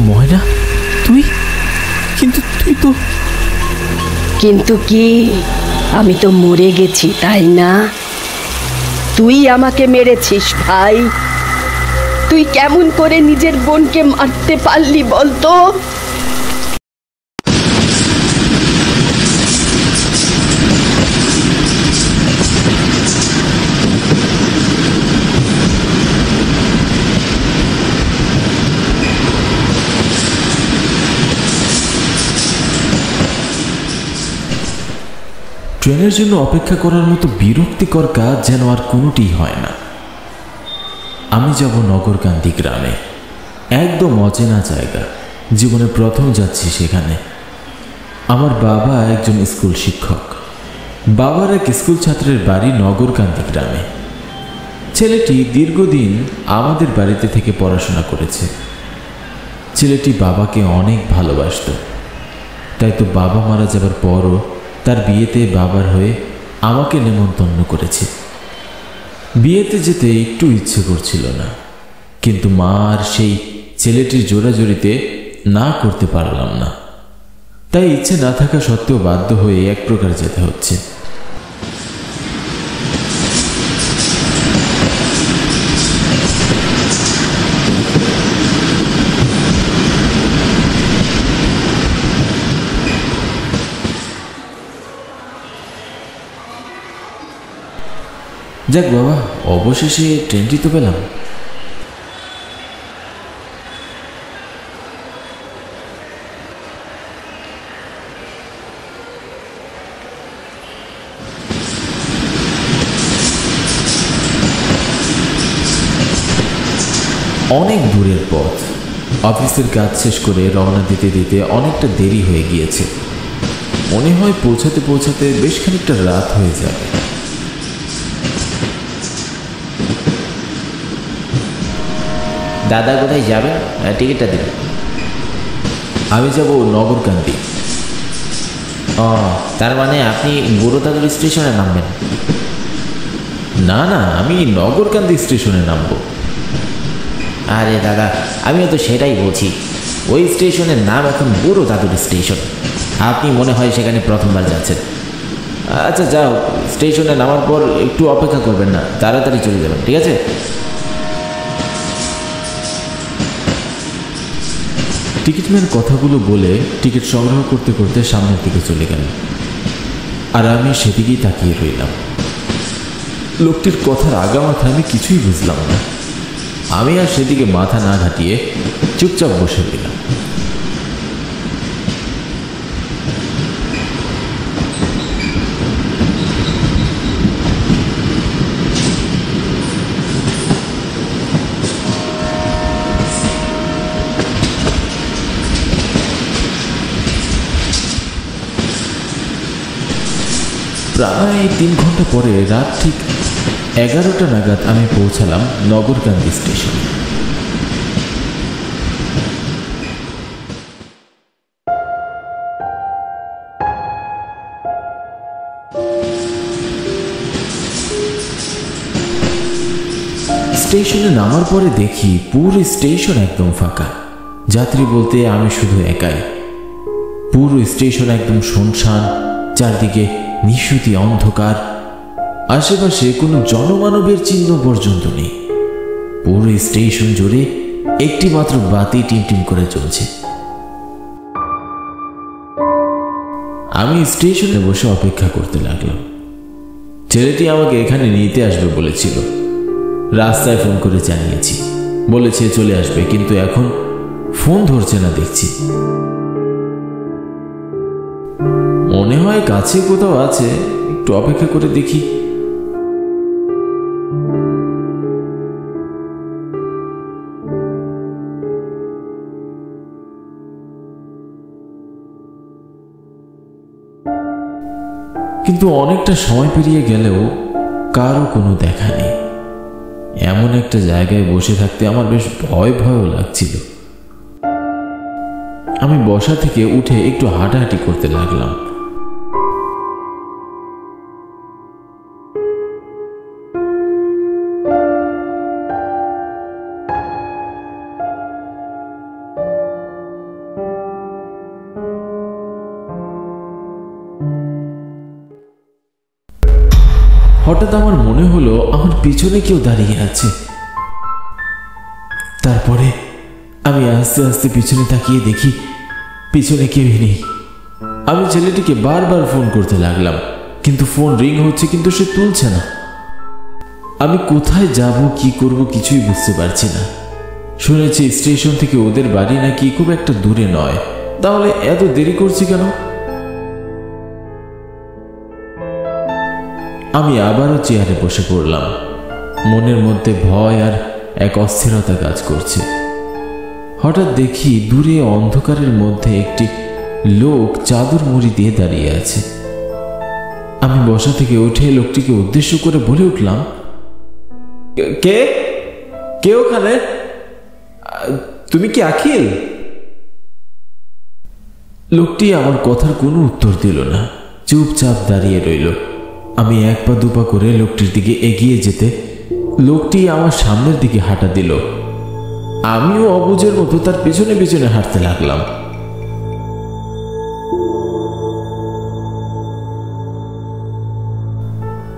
ময়না, তুই? কিন্তু তুই তো... কিন্তু কি, আমি তো মরে গেছি, তাই না? তুই আমাকে মেরেছিস ভাই। তুই কেমন করে নিজের বোনকে মারতে পারলি বলতো? ট্রেনের জন্য অপেক্ষা করার মতো বিরক্তিকর কাজ যেন আর কোনোটি হয় না। আমি যাব নগরকান্দি গ্রামে, একদম অচেনা জায়গা, জীবনে প্রথম যাচ্ছি সেখানে। আমার বাবা একজন স্কুল শিক্ষক, বাবার এক স্কুল ছাত্রের বাড়ি নগরকান্দি গ্রামে। ছেলেটি দীর্ঘদিন আমাদের বাড়িতে থেকে পড়াশোনা করেছে। ছেলেটি বাবাকে অনেক ভালোবাসত, তাই তো বাবা মারা যাবার পরও তার বিয়েতে বাবার হয়ে আমাকে নেমন্তন্ন করেছে। বিয়েতে যেতে একটু ইচ্ছে করছিল না, কিন্তু মা আর সেই ছেলেটির জোরাজোরিতে না করতে পারলাম না। তাই ইচ্ছে না থাকা সত্ত্বেও বাধ্য হয়ে এক প্রকার যেতে হচ্ছে। যাক বাবা, অবশেষে ট্রেনটি তো পেলাম। অনেক দূরের পথ। অফিসের কাজ শেষ করে রওনা দিতে দিতে অনেকটা দেরি হয়ে গিয়েছে। মনে হয় পৌঁছাতে পৌঁছাতে বেশ খানিকটা রাত হয়ে যাবে। দাদা কোথায় যাবেন? টিকিটটা দিন। আমি যাব নগরকান্দি। ও, তার মানে আপনি বুড়োদাদুর স্টেশনে নামবেন? না না, আমি নগরকান্দি স্টেশনে নামবো। আরে দাদা, আমিও তো সেটাই বলছি। ওই স্টেশনের নাম এখন বুড়োদাদুর স্টেশন। আপনি মনে হয় সেখানে প্রথমবার যাচ্ছেন। আচ্ছা যাও, স্টেশনে নামার পর একটু অপেক্ষা করবেন না, তাড়াতাড়ি চলে যাবেন, ঠিক আছে? টিকিটম্যান কথাগুলো বলে টিকিট সংগ্রহ করতে করতে সামনের দিকে চলে গেল, আর আমি সেদিকেই তাকিয়ে রইলাম। লোকটির কথার আগামাথা আমি কিছুই বুঝলাম না। আমি আর সেদিকে মাথা না ঘাটিয়ে চুপচাপ বসে রইলাম। প্রায় 3 ঘন্টা পরে রাত ঠিক 11টা নাগাদ আমি পৌঁছালাম নগরকান্দি স্টেশন। স্টেশনে নামার পরে দেখি পুরো স্টেশন একদম ফাঁকা। যাত্রী বলতে আমি শুধু একাই। পুরো স্টেশন একদম শুনশান, চারদিকে নিশুতি অন্ধকার, আশেপাশে কোনো জনমানবের চিহ্ন পর্যন্ত নেই। পুরো স্টেশন জুড়ে একটি মাত্র বাতি টিমটিম করে চলছে। আমি স্টেশনে বসে অপেক্ষা করতে লাগলাম। ছেলেটি আমাকে এখানে নিতে আসবে বলেছিল। রাস্তায় ফোন করে জানিয়েছি, বলেছে চলে আসবে, কিন্তু এখন ফোন ধরছে না দেখছি। মনে হয় কাছে কোথাও আছে, একটু অপেক্ষা করে দেখি। কিন্তু অনেকটা সময় পেরিয়ে গেলেও কারো কোনো দেখা নেই। এমন একটা জায়গায় বসে থাকতে আমার বেশ ভয় ভয়ও লাগছিল। আমি বসা থেকে উঠে একটু হাঁটাহাঁটি করতে লাগলাম। হঠাৎ আমার মনে হলো আমার পিছনে কেউ দাঁড়িয়ে আছে। তারপরে আমি আস্তে আস্তে পিছনে তাকিয়ে দেখি পিছনে কেউই নেই। আমি ছেলেটিকে বারবার ফোন করতে লাগলাম, কিন্তু ফোন রিং হচ্ছে, কিন্তু সে তুলছে না। আমি কোথায় যাব, কি করব কিছুই বুঝতে পারছি না। শুনেছি স্টেশন থেকে ওদের বাড়ি নাকি খুব একটা দূরে নয়, তাহলে এত দেরি করছি কেন? আমি আবারও চেয়ারে বসে পড়লাম। মনের মধ্যে ভয় আর এক অস্থিরতা কাজ করছে। হঠাৎ দেখি দূরে অন্ধকারের মধ্যে একটি লোক চাদর মুড়ি দিয়ে দাঁড়িয়ে আছে। আমি বসা থেকে উঠে লোকটিকে উদ্দেশ্য করে বলে উঠলাম, কে কে ওখানে? তুমি কি আখিল? লোকটি আমার কথার কোনো উত্তর দিল না, চুপচাপ দাঁড়িয়ে রইল। আমি এক পা দুপা করে লোকটির দিকে এগিয়ে যেতে লোকটি আমার সামনের দিকে হাঁটা দিল। আমিও অবুঝের মতো তার পেছনে পেছনে হাঁটতে লাগলাম।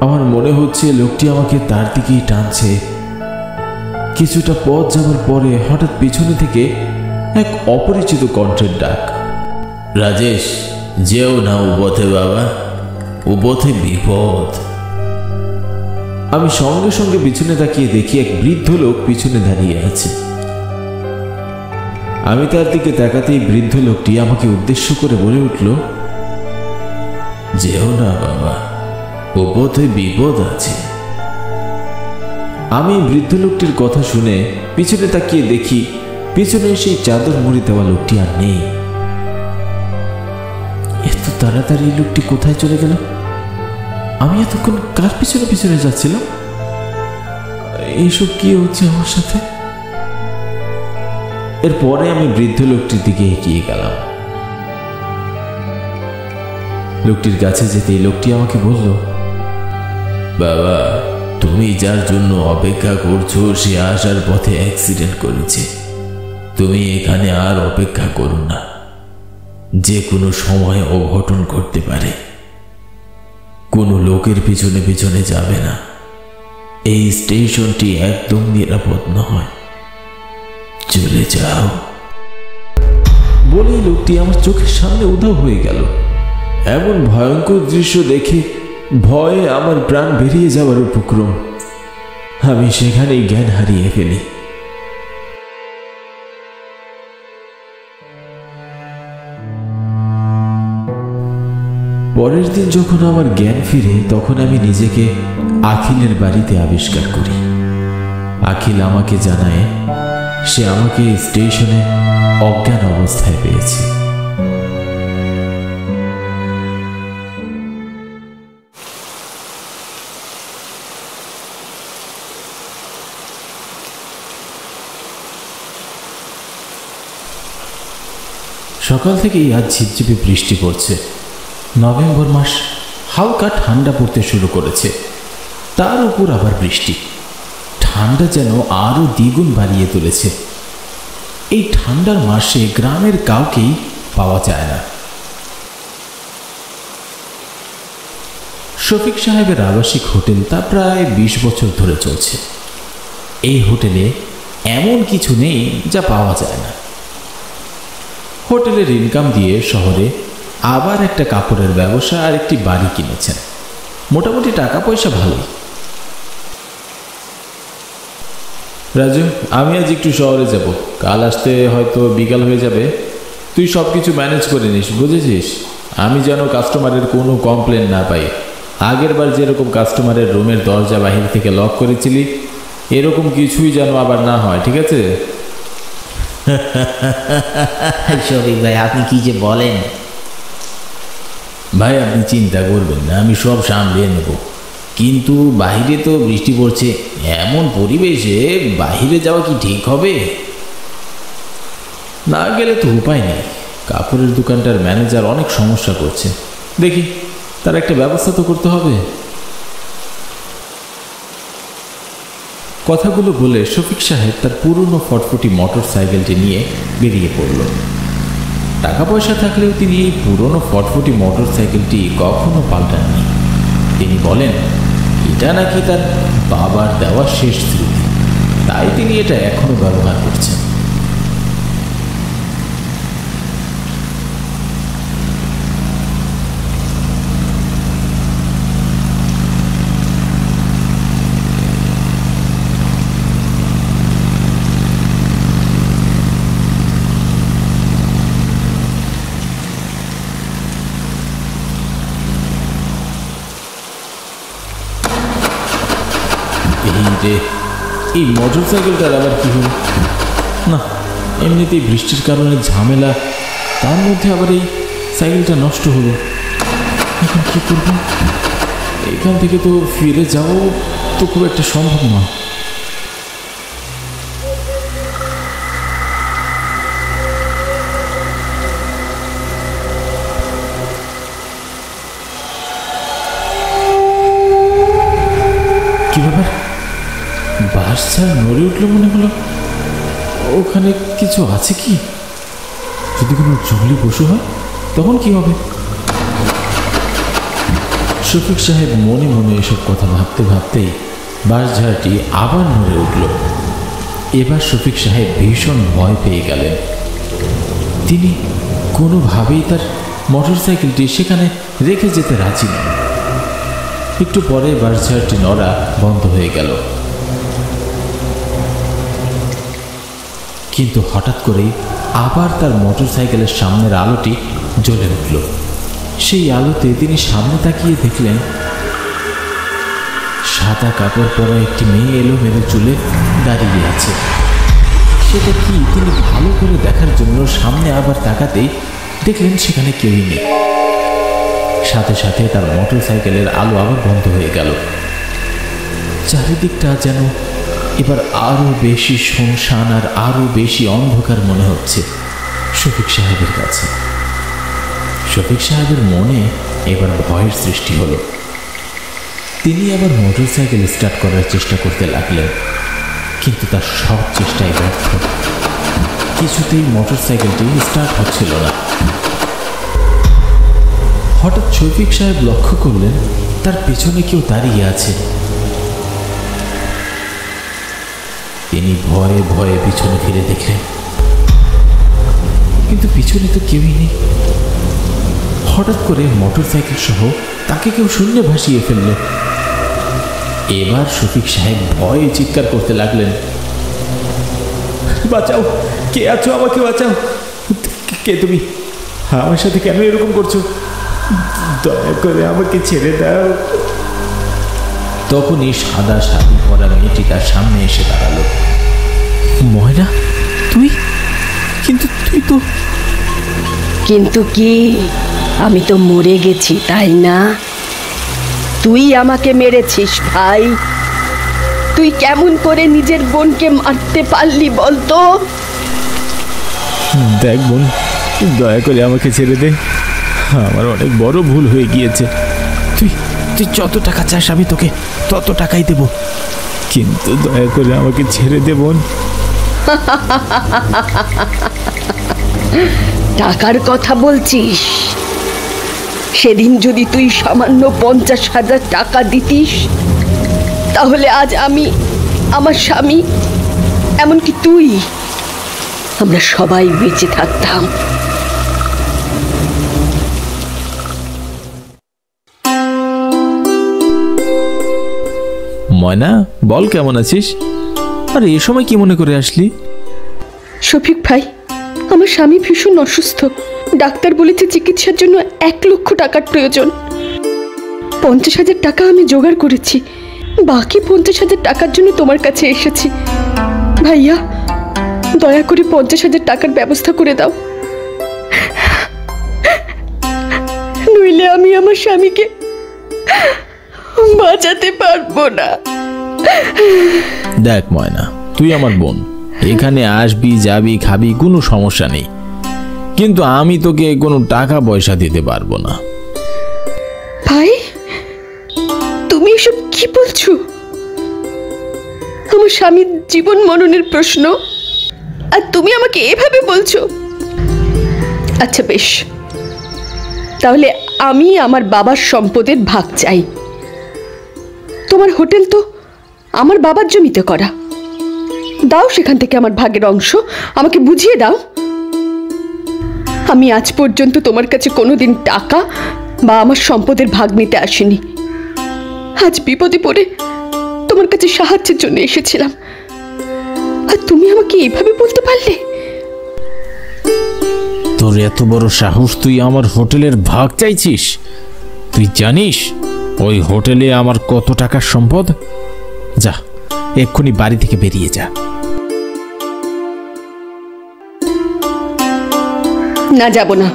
আমার মনে হচ্ছে লোকটি আমাকে তার দিকেই টানছে। কিছুটা পথ যাবার পরে হঠাৎ পিছনে থেকে এক অপরিচিত কণ্ঠের ডাক, রাজেশ, যেও না উপথে বাবা, উপথে বিপদ। আমি সঙ্গে সঙ্গে পিছনে তাকিয়ে দেখি এক বৃদ্ধ লোক পিছনে দাঁড়িয়ে আছে। আমি তার দিকে তাকাতেই বৃদ্ধ লোকটি আমাকে উদ্দেশ্য করে বলে উঠল, যেও না বাবা, উপথে বিপদ আছে। আমি বৃদ্ধ লোকটির কথা শুনে পিছনে তাকিয়ে দেখি পিছনে সেই চাদর মুড়ি দেওয়া লোকটি আর নেই। এত তাড়াতাড়ি লোকটি কোথায় চলে গেল? আমি এতক্ষণ কার পিছনে পিছনে যাচ্ছিলাম? এইসব কি হচ্ছে আমার সাথে? এরপরে আমি বৃদ্ধ লোকটির দিকে এগিয়ে গেলাম। লোকটির কাছে যেতেই লোকটি আমাকে বলল, বাবা, তুমি যার জন্য অপেক্ষা করছো সে আসার পথে অ্যাক্সিডেন্ট করেছে। তুমি এখানে আর অপেক্ষা করো না, যে কোনো সময় অঘটন ঘটতে পারে। কোনো লোকের পিছনে পিছনে যাবে না, এই স্টেশনটি একদম নিরাপদ নয়, চলে যাও। বলেই লোকটি আমার চোখের সামনে উধাও হয়ে গেল। এমন ভয়ঙ্কর দৃশ্য দেখে ভয়ে আমার প্রাণ বেরিয়ে যাওয়ার উপক্রম। আমি সেখানেই জ্ঞান হারিয়ে ফেলি। পরের দিন যখন আমার জ্ঞান ফিরে, তখন আমি নিজেকে আখিলের বাড়িতে আবিষ্কার করি। আখিল আমাকে জানায় সে আমাকে স্টেশনে অজ্ঞান অবস্থায় পেয়েছে। সকাল থেকেই আজ ঝিপঝিপে বৃষ্টি পড়ছে। নভেম্বর মাস, হালকা ঠান্ডা পড়তে শুরু করেছে। তার উপর আবার বৃষ্টি, ঠান্ডা যেন আরো দ্বিগুণ বাড়িয়ে তুলেছে। এই ঠান্ডার মাসে গ্রামের কাউকেই পাওয়া যায় না। শফিক সাহেবের আবাসিক হোটেল তা প্রায় 20 বছর ধরে চলছে। এই হোটেলে এমন কিছু নেই যা পাওয়া যায় না। হোটেলের ইনকাম দিয়ে শহরে আবার একটা কাপড়ের ব্যবসা আর একটি বাড়ি কিনেছেন। মোটামুটি টাকা পয়সা ভালোই। রাজু, আমি আজ একটু শহরে যাব, কাল আসতে হয়তো বিকাল হয়ে যাবে। তুই সব কিছু ম্যানেজ করে নিস, বুঝেছিস? আমি যেন কাস্টমারের কোনো কমপ্লেন না পাই। আগের বার যেরকম কাস্টমারের রুমের দরজা বাহির থেকে লক করেছিলি, এরকম কিছুই যেন আবার না হয়, ঠিক আছে? শফিক ভাই, আপনি কি যে বলেন? ভাই, আপনি চিন্তা করবেন না, আমি সব সামলিয়ে নেব। কিন্তু বাইরে তো বৃষ্টি পড়ছে, এমন পরিবেশে বাইরে যাওয়া কি ঠিক হবে? না গেলে তো উপায় নেই। কাপড়ের দোকানটার ম্যানেজার অনেক সমস্যা করছে, দেখি তার একটা ব্যবস্থা তো করতে হবে। কথাগুলো বলে শফিক সাহেব তার পুরনো ফটফটি মোটর সাইকেলটি নিয়ে বেরিয়ে পড়ল। টাকা পয়সা থাকলেও তিনি এই পুরনো ফটফটি মোটর সাইকেলটি কখনো পাল্টাননি। তিনি বলেন, এটা নাকি তার বাবার দেওয়া শেষ স্মৃতি, তাই তিনি এটা এখনো ব্যবহার করছেন। এই মোটর সাইকেলটার আবার কি হল? না, এমনিতেই বৃষ্টির কারণে ঝামেলা, তার মধ্যে আবার এই সাইকেলটা নষ্ট হলো। এখন কি করব? এখান থেকে তো ফিরে যাওয়াও তো খুব একটা সম্ভব নয়। কি ব্যাপার? বাসটা নড়ে উঠলো মনে হলো। ওখানে কিছু আছে কি? যদি কোনো জঙ্গলি পশু হয় তখন কি হবে? শফিক সাহেব মনে মনে এসব কথা ভাবতে ভাবতেই বাসঝাড়টি আবার নড়ে উঠল। এবার শফিক সাহেব ভীষণ ভয় পেয়ে গেলেন। তিনি কোনোভাবেই তার মোটর সাইকেলটি সেখানে রেখে যেতে রাজি নন। একটু পরে বাসঝাড়টি নড়া বন্ধ হয়ে গেল। কিন্তু হঠাৎ করেই আবার তার মোটর সাইকেলের সামনের আলোটি জ্বলে উঠল। সেই আলোতে তিনি সামনে তাকিয়ে দেখলেন সাদা কাপড় পরা একটি মেয়ে এলোমেলো চুলে দাঁড়িয়ে আছে। সেটা কি তিনি ভালো করে দেখার জন্য সামনে আবার তাকাতেই দেখলেন সেখানে কেউই নেই। সাথে সাথে তার মোটর সাইকেলের আলো আবার বন্ধ হয়ে গেল। চারিদিকটা যেন এবার আরো বেশি শুনশান আর আরো বেশি অন্ধকার মনে হচ্ছে শফিক সাহেবের কাছে। শফিক সাহেবের মনে এবার ভয়ের সৃষ্টি হলো। তিনি আবার মোটর সাইকেল স্টার্ট করার চেষ্টা করতে লাগলেন, কিন্তু তার সব চেষ্টাই ব্যর্থ। কিছুতেই মোটর সাইকেলটি স্টার্ট হচ্ছিল না। হঠাৎ শফিক সাহেব লক্ষ্য করলেন তার পেছনে কেউ দাঁড়িয়ে আছে। তিনি ভয়ে ভয়ে পিছনে ফিরে দেখলেন, কিন্তু পিছনে তো কেউই নেই। হঠাৎ করে মোটর সাইকেল সহ তাকে কেউ শূন্যে ভাসিয়ে ফেলল। এবার শফিক সাহেব ভয়ে চিৎকার করতে লাগলেন, বাঁচাও, কে আছো, আমাকে বাঁচাও, কে তুমি, আমার সাথে কেন এরকম করছো, দয়া করে আমাকে ছেড়ে দাও। তখনই সাদা শাড়ি পরা মেয়েটি তার সামনে এসে দাঁড়ালো। ময়না, তুই? কিন্তু তুই তো... কিন্তু কি, আমি তো মরে গেছি, তাই না? তুই আমাকে মেরেছিস ভাই। তুই কেমন করে নিজের বোনকে মারতে পারলি বলতো? দেখ বোন, দয়া করে আমাকে ছেড়ে দে, আমার অনেক বড় ভুল হয়ে গিয়েছে। তুই তুই যত টাকা চাস আমি তোকে তত টাকাই দেব, কিন্তু দয়া করে আমাকে ছেড়ে দে বোন। টাকার কথা বলছিস? সেদিন যদি তুই সামান্য 50,000 টাকা দিতিস, তাহলে আজ আমি, আমার স্বামী, এমনকি তুই, আমরা সবাই বেঁচে থাকতাম। ময়না, বল কেমন আছিস? আরে এ সময় কি মনে করে আসলি? শফিক ভাই, আমার স্বামী ভীষণ অসুস্থ। ডাক্তার বলেছে চিকিৎসার জন্য 1 লক্ষ টাকার প্রয়োজন। 50,000 টাকা আমি জোগাড় করেছি, বাকি 50,000 টাকার জন্য তোমার কাছে এসেছি। ভাইয়া, দয়া করে 50,000 টাকার ব্যবস্থা করে দাও, নইলে আমি আমার স্বামীকে বাঁচাতে পারবো না। দেখ ময়না, তুই আমার বোন, এখানে আসবি যাবি খাবি কোনো সমস্যা নেই, কিন্তু আমি তোকে কোনো টাকা পয়সা দিতে পারবো না। ভাই, তুমি এসব কি বলছো? আমার স্বামীর জীবন মরণের প্রশ্ন, আর তুমি আমাকে এভাবে বলছো? আচ্ছা বেশ, তাহলে আমি আমার বাবার সম্পদের ভাগ চাই। তোমার হোটেল তো আমার বাবার জমিতে করা। দাও সেখান থেকে আমার ভাগের অংশ, আমাকে বুঝিয়ে দাও। আমি আজ পর্যন্ত তোমার কাছে কোনোদিন টাকা বা আমার সম্পদের ভাগ নিতে আসিনি। আজ বিপদে পড়ে তোমার কাছে সাহায্যের জন্য এসেছিলাম, আর তুমি আমাকে এইভাবে বলতে পারলে? তোর এত বড় সাহস, তুই আমার হোটেলের ভাগ চাইছিস? তুই জানিস ওই হোটেলে আমার কত টাকার সম্পদ? যা, এক্ষুনি বাড়ি থেকে বেরিয়ে যা। না, যাব না।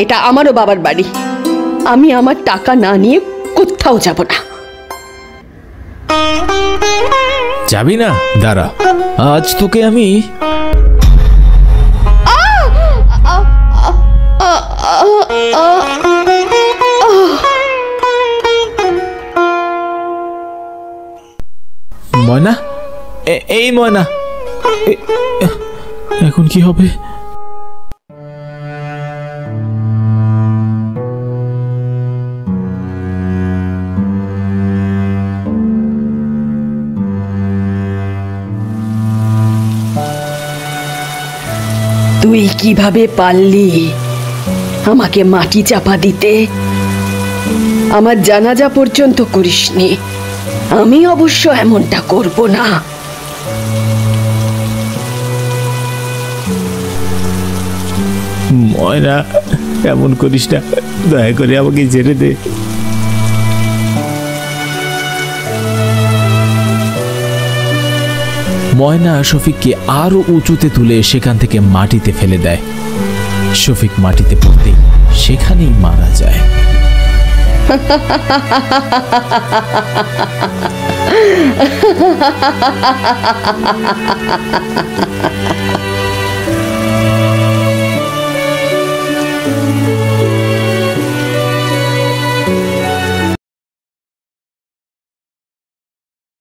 এটা আমারও বাবার বাড়ি। আমি আমার টাকা না নিয়ে কোথাও যাব না। যাবি না? দাঁড়া, আজ তোকে আমি ময়না, এই ময়না, এখন কি হবে? তুই কিভাবে পারলি আমাকে মাটি চাপা দিতে? আমার জানাজা পর্যন্ত করিসনি। আমি অবশ্য এমনটা করব না। ময়না, এমন করিস না, দয়া করে আমাকে ছেড়ে দে। ময়না শফিককে আরো উঁচুতে তুলে সেখান থেকে মাটিতে ফেলে দেয়। শফিক মাটিতে পড়তেই সেখানেই মারা যায়।